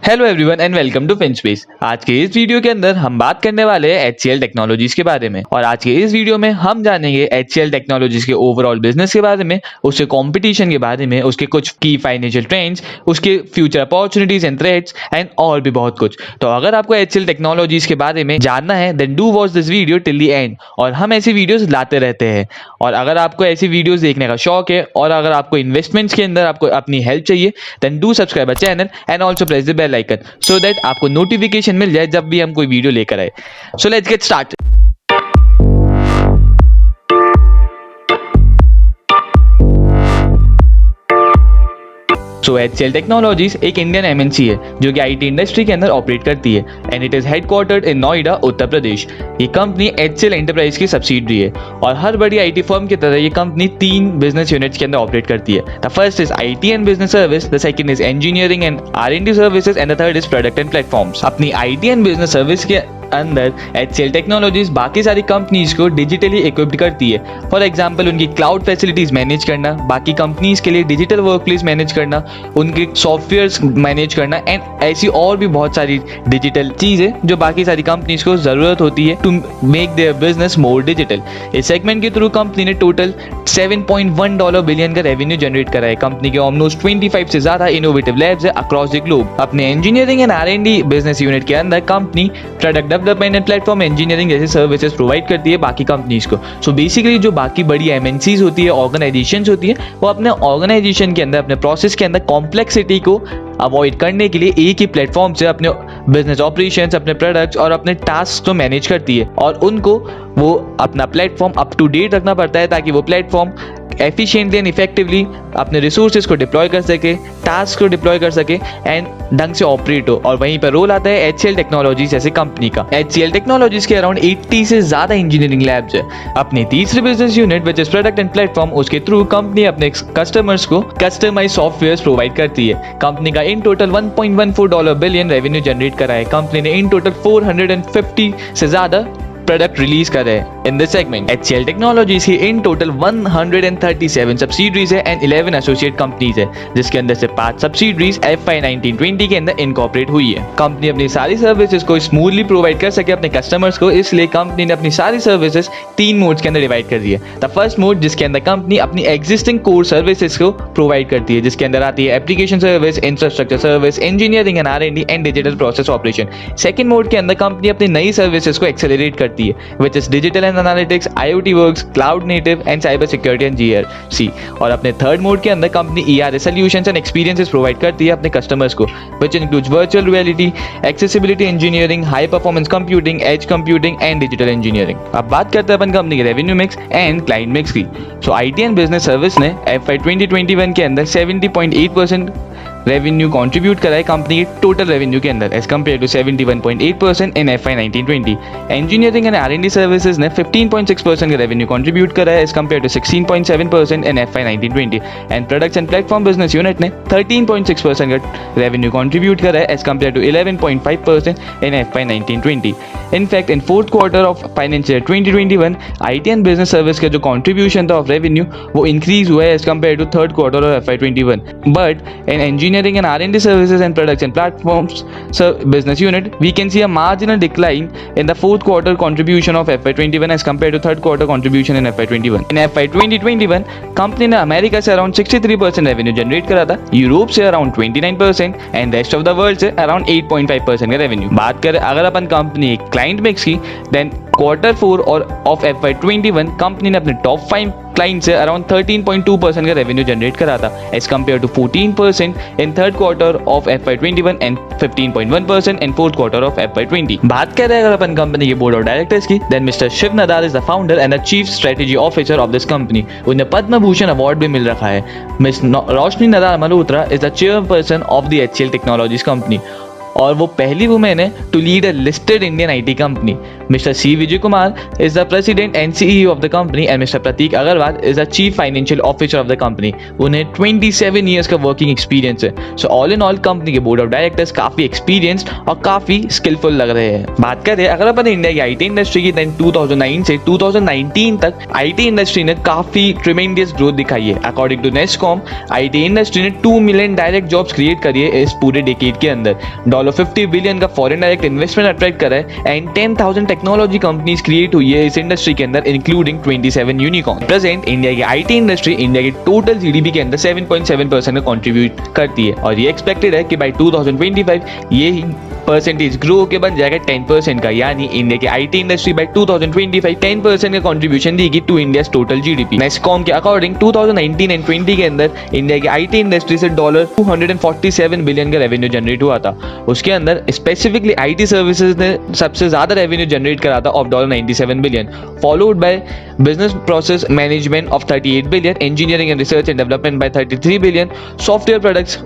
Hello everyone and welcome to Finspace. आज के इस वीडियो के अंदर हम बात करने वाले हैं HCL टेक्नोलॉजीज के बारे में। और आज के इस वीडियो में हम जानेंगे HCL टेक्नोलॉजीज के ओवरऑल बिजनेस के बारे में, उसके कंपटीशन के बारे में, उसके कुछ की फाइनेंशियल ट्रेंड्स, उसके future opportunities and threats and और भी बहुत कुछ। तो अगर आपको HCL टेक्नोलॉजीज के बारे में जानना है then do watch this video till the end. और हम ऐसी वीडियोस लाते रहते हैं। और अगर आपको ऐसी वीडियोस देखने का शौक है और अगर आपको इन्वेस्टमेंट्स के अंदर आपको अपनी हेल्प चाहिए then do subscribe our channel and also press the bell icon so that आपको नोटिफिकेशन मिल जाए जब भी हम कोई वीडियो लेकर आए। So let's get start. HCL technologies एक इंडियन MNC है जो कि IT इंडस्ट्री के अंदर ऑपरेट करती है and it is headquartered in Noida, Uttar Pradesh. ये कंपनी HCL एंटरप्राइज की सब्सिडरी है और हर बड़ी IT फर्म की तरह ये कंपनी 3 बिजनेस यूनिट्स के अंदर ऑपरेट करती है। The first is IT and business service, the second is engineering and R&D services and the third is product and platforms. अपनी IT एंड बिजनेस सर्विस के अंदर HCL टेक्नोलॉजीज बाकी सारी companies को डिजिटली इक्विप्ड करती है। फॉर एग्जांपल उनकी cloud facilities manage करना, बाकी कंपनीज के लिए डिजिटल वर्कप्लेस मैनेज करना, उनके सॉफ्टवेयर्स मैनेज करना एंड ऐसी और भी बहुत सारी डिजिटल चीजें जो बाकी सारी कंपनीज को जरूरत होती है to make their business more digital. इस सेगमेंट के थ्रू कंपनी ने टोटल $7.1 बिलियन का रेवेन्यू जनरेट करा है। कंपनी के ऑलमोस्ट 25 से ज्यादा इनोवेटिव लैब्स है अक्रॉस द ग्लोब। अपने engineering and R&D business unit के अंदर company product development and platform engineering जैसे सर्विसेज प्रोवाइड करती है बाकी कंपनीज को। सो बेसिकली जो बाकी बड़ी MNCs होती है, ऑर्गेनाइजेशंस होती है, वो अपने ऑर्गेनाइजेशन के अंदर, अपने प्रोसेस के अंदर कॉम्प्लेक्सिटी को अवॉइड करने के लिए एक ही प्लेटफॉर्म से अपने बिजनेस ऑपरेशंस, अपने प्रोडक्ट्स और अपने टास्क को मैनेज करती है। और उनको वो अपना प्लेटफॉर्म अप टू डेट रखना पड़ता है ताकि वो प्लेटफॉर्म एफिशिएंटली एंड इफेक्टिवली अपने रिसोर्सेज को डिप्लॉय कर सके, टास्क को डिप्लॉय कर सके एंड ढंग से ऑपरेट हो। और वहीं पर रोल आता है HCL टेक्नोलॉजीज जैसे कंपनी का। HCL टेक्नोलॉजीज के अराउंड 80 से ज्यादा इंजीनियरिंग लैब्स है। अपनी तीसरी business unit which is product and platform, उसके थ्रू कंपनी अपने कस्टमर्स को कस्टमाइज सॉफ्टवेयर प्रोवाइड करती है। कंपनी का in total $1.14 billion revenue generate करा है। कंपनी ने इन टोटल 450 से ज्यादा प्रोडक्ट रिलीज कर रहे हैं in this segment. HCL technologies की इन टोटल 137 सब्सिडरीज है एंड 11 एसोसिएट कंपनीज है, जिसके अंदर से 5 सब्सिडरीज FY 1920 के अंदर इनकॉर्पोरेट हुई है। कंपनी अपनी सारी सर्विसेज को स्मूथली प्रोवाइड कर सके अपने कस्टमर्स को, इसलिए कंपनी ने अपनी सारी सर्विसेज 3 मोड्स के अंदर डिवाइड कर दी है। द फर्स्ट मोड जिसके अंदर कंपनी अपनी एग्जिस्टिंग कोर सर्विसेज को प्रोवाइड करती है, जिसके अंदर आती है application service, infrastructure service, engineering and R&D and digital process operation. Second mode के अंदर कंपनी अपनी नई सर्विसेज को एक्सेलरेट करती है which is digital and analytics, IoT works, cloud native and cyber security and GRC। और अपने थर्ड मोड के अंदर company ERS solutions and experiences provide करती है अपने कस्टमर्स को, which includes virtual reality, accessibility engineering, high performance computing, edge computing and digital engineering। अब बात करते हैं अपन कंपनी के revenue mix and client mix की। सो IT एंड बिजनेस सर्विस ने FY 2021 के अंदर 70.8% रेवेन्यू कंट्रीब्यूट करा है कंपनी के टोटल रेवेन्यू के अंदर as compare to 71.8% in FY 1920। Engineering and R&D services ने 15.6% का रेवेन्यू कंट्रीब्यूट करा है as compare to 16.7% in FY 1920। And products and platform business unit ने 13.6% का रेवेन्यू कंट्रीब्यूट करा है as compare to 11.5% in FY 1920। In fact in fourth quarter of financial 2021 IT and business service का जो कंट्रीब्यूशन था of revenue वो increase हुआ है as compare to third quarter of FY 21। But in engineering and R&D services and products and platforms business unit, we can see a marginal decline in the fourth quarter contribution of FY 21 as compared to third quarter contribution in FY 21। In FY 2021 company ने America से around 63% revenue generate करा था, Europe से around 29% and rest of the world से around 8.5% का revenue. बात करें अगर अपन कंपनी क्लाइंट मिक्स की देन क्वार्टर 4 और ऑफ FY 21 कंपनी ने अपने टॉप 5 क्लाइंट से अराउंड 13.2% का रेवेन्यू जनरेट करा था as compare to 14% in third quarter of FY 21 and 15.1% in fourth quarter of FY 20। बात कर रहे हैं अगर अपन कंपनी के बोर्ड ऑफ डायरेक्टर्स की then mister Shiv Nadar is the founder and the chief strategy officer of this company. उन्हें Padma Bhushan award भी मिल रखा है। Miss Roshni Nadar Malhotra is the chairperson of the HCL technologies company. और वो पहली वुमेन है to lead a listed Indian IT company. Mister C Vijay Kumar is the president and CEO of the company and mister Prateek Agrawal is the chief financial officer of the company. उन्हें 27 years का working experience है। So all in all company के board of directors काफी experienced और काफी skillful लग रहे हैं। बात करें अगर अपन इंडिया की आईटी इंडस्ट्री की, देन 2009 से 2019 तक आईटी इंडस्ट्री ने काफी ट्रिमेंडियस ग्रोथ दिखाई है। According to NASSCOM, IT industry ने 2 मिलियन डायरेक्ट जॉब्स क्रिएट करी है इस पूरे डेकेड के अंदर। $50 बिलियन का फॉरेन डायरेक्ट इन्वेस्टमेंट अट्रैक्ट करा है एंड 10,000 टेक्नोलॉजी कंपनीज क्रिएट हुई है इस इंडस्ट्री के अंदर, इंक्लूडिंग 27 यूनिकॉर्न। प्रेजेंट इंडिया की आईटी इंडस्ट्री इंडिया के टोटल जीडीपी के अंदर 7.7% का कंट्रीब्यूट करती है और ये एक्सपेक्टेड है कि बाय 2025 ये परसेंटेज ग्रो होकर बन जाएगा 10% का, यानी इंडिया की आईटी इंडस्ट्री बाय 2025 10% का कंट्रीब्यूशन देगी to India's total GDP. NASSCOM के अकॉर्डिंग 2019 एंड 20 के अंदर इंडिया की आईटी इंडस्ट्री से $247 बिलियन का रेवेन्यू जनरेट हुआ था। उसके अंदर स्पेसिफिकली आईटी सर्विसेज ने सबसे ज्यादा रेवेन्यू जनरेट करा था of $97 billion, followed by business process management of 38 billion, engineering and research and development bye 33 billion, software products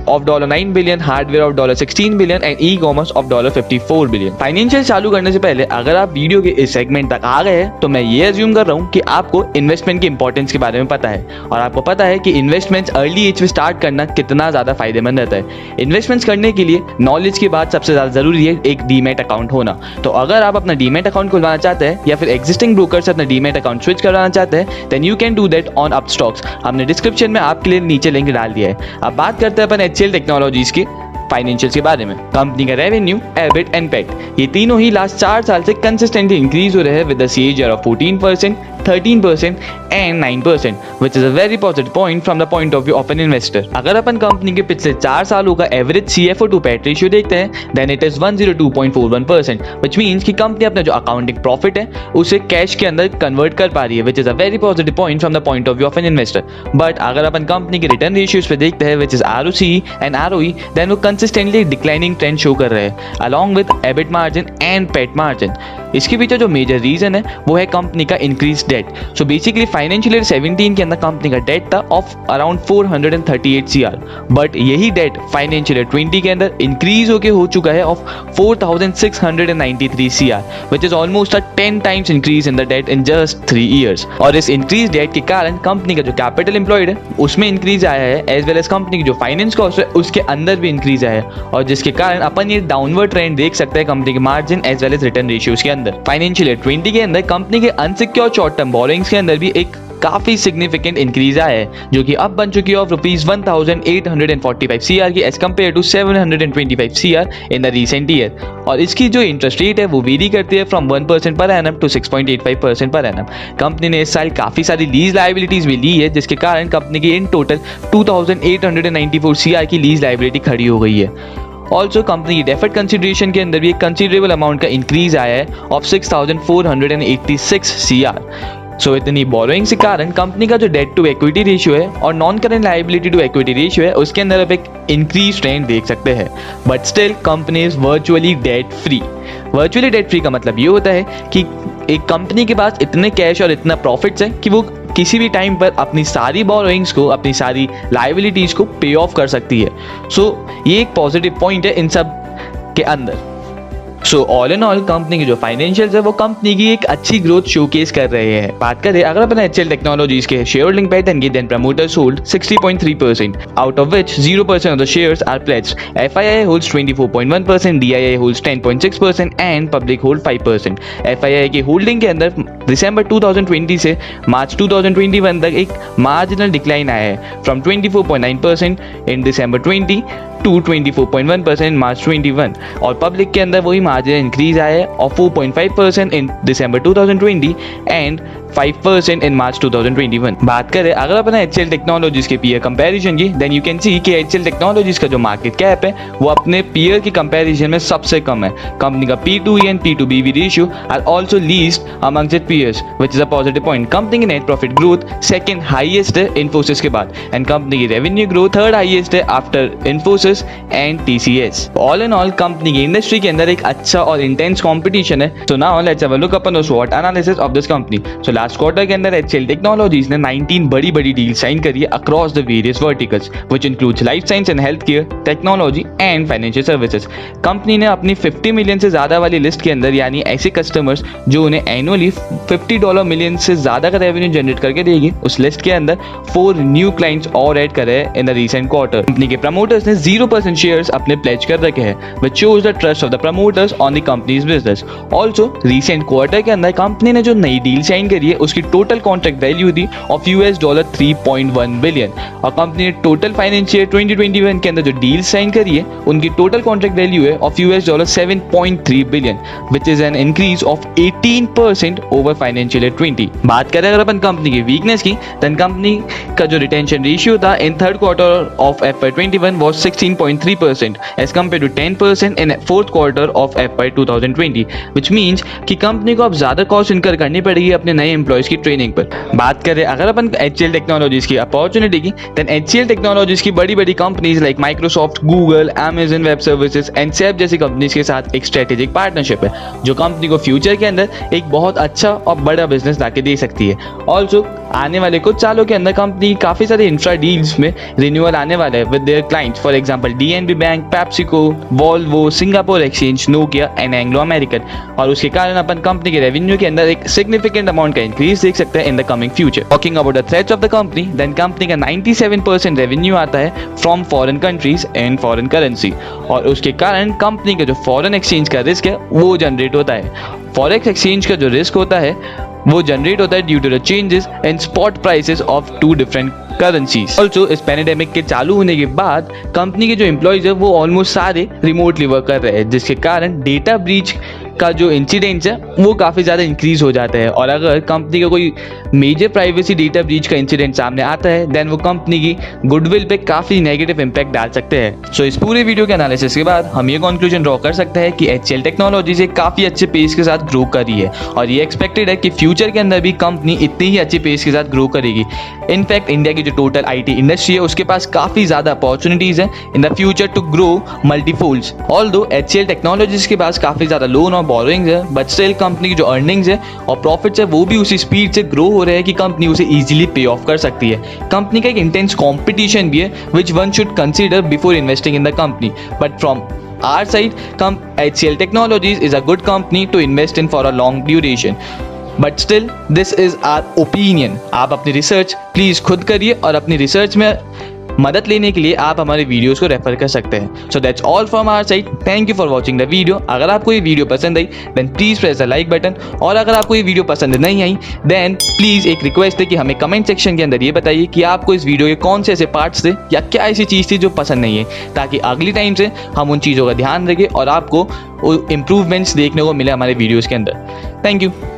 of $9 billion, hardware of $16 billion and e commerce of $54 billion. Financial चालू करने से पहले अगर आप video के इस सेगमेंट तक आ गए हैं तो मैं ये अज्यूम कर रहा हूँ कि आपको इन्वेस्टमेंट की इंपॉर्टेंस के बारे में पता है और आपको पता है कि इन्वेस्टमेंट्स अर्ली एज में स्टार्ट करना कितना ज्यादा फायदेमंद रहता है। इन्वेस्टमेंट्स करने के लिए नॉलेज की बात सबसे ज्यादा जरूरी है, एक डीमैट अकाउंट होना। तो अगर आप अपना डीमैट अकाउंट खुलवाना चाहते हैं या फिर एग्जिस्टिंग ब्रोकर से अपना डीमैट अकाउंट स्विच करवाना चाहते हैं, then you can do that on Upstox. हमने डिस्क्रिप्शन में आपके लिए नीचे लिंक डाल दिया है। अब बात करते हैं अपन HCL टेक्नोलॉजीज की फाइनेंशियल के बारे में। कंपनी का रेवेन्यू, एबिट एंड पैट ये तीनों ही लास्ट 4 साल से कंसिस्टेंटली इंक्रीज हो रहे हैं with the CAGR of 14%, 13% and 9%, which is a very positive point from the point of view of an investor. अगर अपन कंपनी के पिछले 4 सालों का average CFO to PAT ratio देखते हैं, then it is 102.41%, which means कि कंपनी अपना जो अकाउंटिंग प्रॉफिट है उसे कैश के अंदर कन्वर्ट कर पा रही है, which is a very positive point from the point of view of an investor. But अगर अपन कंपनी के रिटर्न रेशियोज पे देखते हैं, which is ROCE and ROE, then वो कंसिस्टेंटली डिक्लाइनिंग ट्रेंड शो कर रहे हैं along with EBIT margin and PAT margin. इसके पीछे जो मेजर रीजन है वो है कंपनी का increase debt. So basically financial year 17 के अंदर कंपनी का डेट था ऑफ अराउंड 438 CR, बट यही डेट फाइनेंशियल ईयर 20 के अंदर इंक्रीज होके हो चुका है of 4693 CR, which is almost a 10 times increase in the debt in just 3 years. और इस इंक्रीज डेट के कारण कंपनी का जो कैपिटल एम्प्लॉयड है उसमें इंक्रीज आया है, एज वेल एज कंपनी की जो फाइनेंस कॉस्ट है उसके अंदर भी इंक्रीज आया है, और जिसके कारण अपन ये डाउनवर्ड ट्रेंड देख सकते हैं कंपनी के margin as well as return ratios के अंदर। फाइनेंशियल ईयर 20 के अंदर कंपनी के अनसिक्योर्ड शॉर्ट टर्म बोरोइंग्स के अंदर भी एक काफी सिग्निफिकेंट इंक्रीज आया है, जो कि अब बन चुकी है ऑफ ₹1845 CR की as compare to 725 CR in the recent year. और इसकी जो इंटरेस्ट रेट है वो वेरी करती है from 1% per annum to 6.85% per annum. Company ने इस साल काफी सारी लीज लायबिलिटीज भी ली है, जिसके कारण कंपनी की इन टोटल 2894 CR की लीज लायबिलिटी खड़ी हो गई है। ऑल्सो कंपनी की डेफर्ड कंसिडरेशन के अंदर भी एक कंसिडरेबल अमाउंट का इंक्रीज आया है ऑफ 6486 CR। सो इतनी बोरोइंग्स के कारण कंपनी का जो डेट टू इक्विटी रेशियो है और non current liability to equity ratio है उसके अंदर अब एक इंक्रीज ट्रेंड देख सकते हैं, but still company is virtually debt free. Virtually debt free का मतलब ये होता है कि एक कंपनी के पास इतने कैश और इतना प्रॉफिट्स है कि वो किसी भी टाइम पर अपनी सारी बोरोइंग्स को, अपनी सारी लायबिलिटीज को पे ऑफ कर सकती है। सो ये एक पॉजिटिव पॉइंट है इन सब के अंदर। सो ऑल इन ऑल कंपनी की जो फाइनेंशियल्स है वो कंपनी की एक अच्छी ग्रोथ शोकेस कर रहे हैं। बात करें अगर अपन HCL टेक्नोलॉजीज के शेयर होल्डिंग पैटर्न की, then promoters hold 60.3%, out of which 0% of the shares are pledged. FII holds 24.1%, DII holds 10.6% and public hold 5%। FII की होल्डिंग के अंदर दिसंबर 2020 से मार्च 2021 तक एक मार्जिनल डिक्लाइन आया है फ्रॉम 24.9% इन दिसंबर 20 टू 24.1% मार्च 21, और पब्लिक के अंदर वही मार्जिन इंक्रीज आया है और 4.5% इन दिसंबर 2020 एंड 5% इन मार्च 2021। बात करें अगर अपन HCL टेक्नोलॉजीज के पीयर कंपैरिजन की, देन यू कैन सी कि HCL टेक्नोलॉजीज का जो मार्केट कैप है वो अपने पीयर की कंपैरिजन में सबसे कम है। कंपनी का P/E and P/BV ratio are also least amongst its peers, which is a positive point. Company की net profit growth second highest है इन्फोसिस के बाद, एंड कंपनी की रेवेन्यू ग्रोथ थर्ड हाईएस्ट है after Infosys and TCS। All in all company की industry के अंदर एक अच्छा और इंटेंस कंपटीशन है। So now let's have a look upon the स्वॉट analysis of this company. So last quarter के अंदर HCL टेक्नोलॉजीज ने 19 बड़ी बड़ी डील साइन करी है across the various verticals which includes life science and health care, technology and financial services. Company ने अपनी 50 मिलियन से ज़्यादा वाली लिस्ट के अंदर, यानी ऐसे कस्टमर्स जो उन्हें एनुअली $50 मिलियन से ज़्यादा का रेवेन्यू जनरेट करके देगी, उस लिस्ट के अंदर 4 न्यू क्लाइंट्स और ऐड करे हैं in the recent quarter. Company के प्रमोटर्स ने 0% शेयर्स अपने प्लेज कर रखे हैं which shows the trust of the promoters on the companies business. Also recent quarter के अंदर कंपनी ने जो नई डील साइन करी है उसकी टोटल कॉन्ट्रैक्ट वैल्यू थी ऑफ $3.1 बिलियन, और कंपनी ने टोटल फाइनेंशियल 2021 के अंदर जो डील साइन करी है उनकी टोटल कॉन्ट्रैक्ट वैल्यू है of $7.3 billion which is an increase of 18% over financial year 20। बात करें अगर अपन कंपनी की वीकनेस की, देन कंपनी का जो रिटेंशन रेशियो था in third quarter of FY21 was 16.3% as compare to 10% in fourth quarter of FY 2020, which means कि कंपनी को अब ज्यादा कॉस्ट इनकर करनी पड़ेगी अपने नए एम्प्लॉयज की ट्रेनिंग पर। बात करें अगर अपन HCL टेक्नोलॉजीज की अपॉर्चुनिटी की, देन HCL टेक्नोलॉजीज की बड़ी बड़ी companies like Microsoft, Google, Amazon web services and SAP जैसी कंपनीज के साथ एक स्ट्रेटेजिक पार्टनरशिप है जो कंपनी को फ्यूचर के अंदर एक बहुत अच्छा और बड़ा बिजनेस लाके दे सकती है। ऑल्सो आने वाले कुछ सालों के अंदर कंपनी काफ़ी सारे इंफ्रा डील्स में रिन्यूअल आने वाले हैं with their clients, for example DNB bank, PepsiCo, Volvo, Singapore exchange, Nokia and Anglo American, और उसके कारण अपन कंपनी के रेवेन्यू के अंदर एक सिग्निफिकेंट अमाउंट का इंक्रीज देख सकते हैं in the coming future. Talking about the threats of the company, then company का 97% रेवेन्यू आता है from foreign countries and foreign currency, और उसके कारण कंपनी का जो फॉरेन एक्सचेंज का रिस्क है वो जनरेट होता है। फॉरेक्स एक्सचेंज का जो रिस्क होता है वो जनरेट होता है due to the changes in spot prices of 2 different currencies. Also इस पैंडेमिक के चालू होने के बाद कंपनी के जो एम्प्लॉयज है वो ऑलमोस्ट सारे रिमोटली वर्क कर रहे हैं, जिसके कारण डेटा ब्रीच का जो इंसिडेंट्स है वो काफ़ी ज़्यादा इंक्रीज हो जाता है, और अगर कंपनी का कोई मेजर प्राइवेसी डेटा ब्रीच का इंसिडेंट सामने आता है देन वो कंपनी की गुडविल पे काफ़ी नेगेटिव इंपैक्ट डाल सकते हैं। सो इस पूरे वीडियो के एनालिसिस के बाद हम ये कंक्लूजन ड्रॉ कर सकते हैं कि HCL टेक्नोलॉजीज एक काफ़ी अच्छे पेस के साथ ग्रो कर रही है, और ये एक्सपेक्टेड है कि फ्यूचर के अंदर भी कंपनी इतनी ही अच्छे पेस के साथ ग्रो करेगी। इनफैक्ट इंडिया की जो टोटल IT इंडस्ट्री है उसके पास काफ़ी ज़्यादा अपॉर्चुनिटीज़ हैं in the future to grow multifolds. Although HCL technologies के पास काफ़ी ज़्यादा लोन और बोरोइंग्स है, बट स्टिल कंपनी की जो अर्निंग्स है और प्रॉफिट्स है वो भी उसी स्पीड से ग्रो हो रहे हैं कि कंपनी उसे इजीली पे ऑफ कर सकती है। कंपनी का एक इंटेंस कंपटीशन भी है which one should consider before investing in the company, but from our side, HCL Technologies is a good company to invest in for a long duration. But still, this is our opinion. आप अपनी research please खुद करिए, और अपनी research में मदद लेने के लिए आप हमारे वीडियोस को रेफर कर सकते हैं। So that's all from our side. Thank you for watching the video. अगर आपको ये वीडियो पसंद आई then please press the like button, और अगर आपको ये वीडियो पसंद नहीं आई देन प्लीज़ एक रिक्वेस्ट है कि हमें कमेंट सेक्शन के अंदर ये बताइए कि आपको इस वीडियो के कौन से ऐसे पार्ट्स थे या क्या ऐसी चीज़ थी जो पसंद नहीं है, ताकि अगली टाइम से हम उन चीज़ों का ध्यान रखें और आपको इम्प्रूवमेंट्स देखने को मिले हमारे वीडियोज़ के अंदर। Thank you.